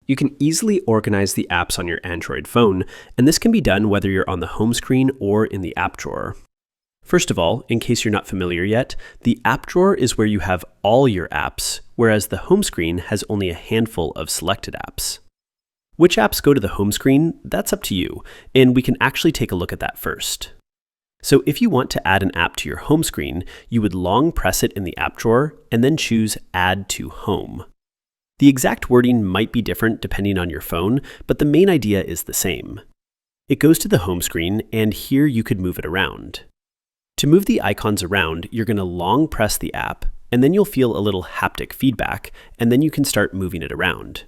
You can easily organize the apps on your Android phone, and this can be done whether you're on the home screen or in the app drawer. First of all, in case you're not familiar yet, the app drawer is where you have all your apps, whereas the home screen has only a handful of selected apps. Which apps go to the home screen, that's up to you, and we can actually take a look at that first. So if you want to add an app to your home screen, you would long press it in the app drawer and then choose Add to Home. The exact wording might be different depending on your phone, but the main idea is the same. It goes to the home screen, and here you could move it around. To move the icons around, you're going to long press the app, and then you'll feel a little haptic feedback, and then you can start moving it around.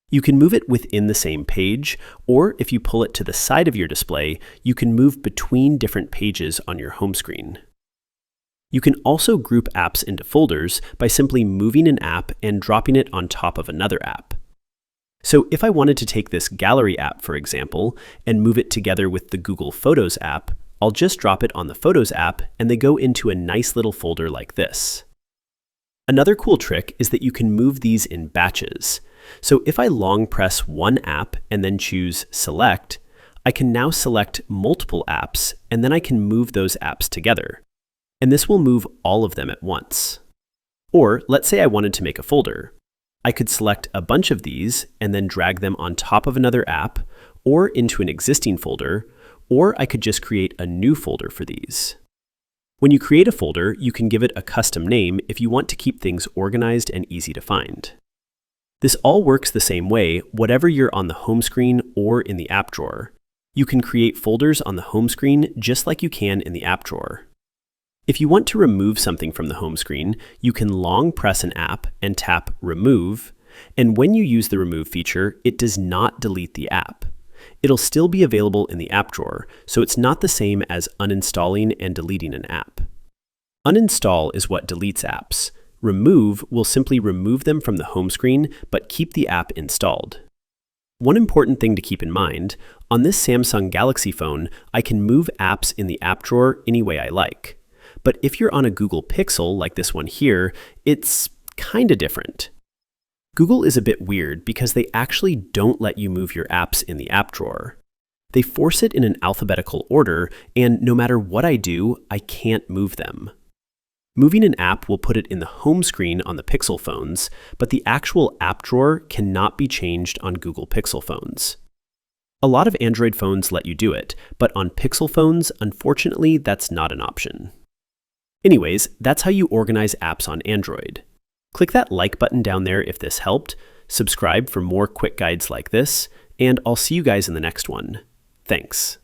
You can move it within the same page, or if you pull it to the side of your display, you can move between different pages on your home screen. You can also group apps into folders by simply moving an app and dropping it on top of another app. So if I wanted to take this Gallery app, for example, and move it together with the Google Photos app, I'll just drop it on the Photos app and they go into a nice little folder like this. Another cool trick is that you can move these in batches. So if I long press one app and then choose Select, I can now select multiple apps and then I can move those apps together. And this will move all of them at once. Or let's say I wanted to make a folder. I could select a bunch of these and then drag them on top of another app or into an existing folder, or I could just create a new folder for these. When you create a folder, you can give it a custom name if you want to keep things organized and easy to find. This all works the same way, whatever you're on the home screen or in the app drawer. You can create folders on the home screen just like you can in the app drawer. If you want to remove something from the home screen, you can long press an app and tap Remove, and when you use the Remove feature, it does not delete the app. It'll still be available in the app drawer, so it's not the same as uninstalling and deleting an app. Uninstall is what deletes apps. Remove will simply remove them from the home screen, but keep the app installed. One important thing to keep in mind, on this Samsung Galaxy phone, I can move apps in the app drawer any way I like. But if you're on a Google Pixel like this one here, it's kinda different. Google is a bit weird because they actually don't let you move your apps in the app drawer. They force it in an alphabetical order, and no matter what I do, I can't move them. Moving an app will put it in the home screen on the Pixel phones, but the actual app drawer cannot be changed on Google Pixel phones. A lot of Android phones let you do it, but on Pixel phones, unfortunately, that's not an option. Anyways, that's how you organize apps on Android. Click that like button down there if this helped, subscribe for more quick guides like this, and I'll see you guys in the next one. Thanks.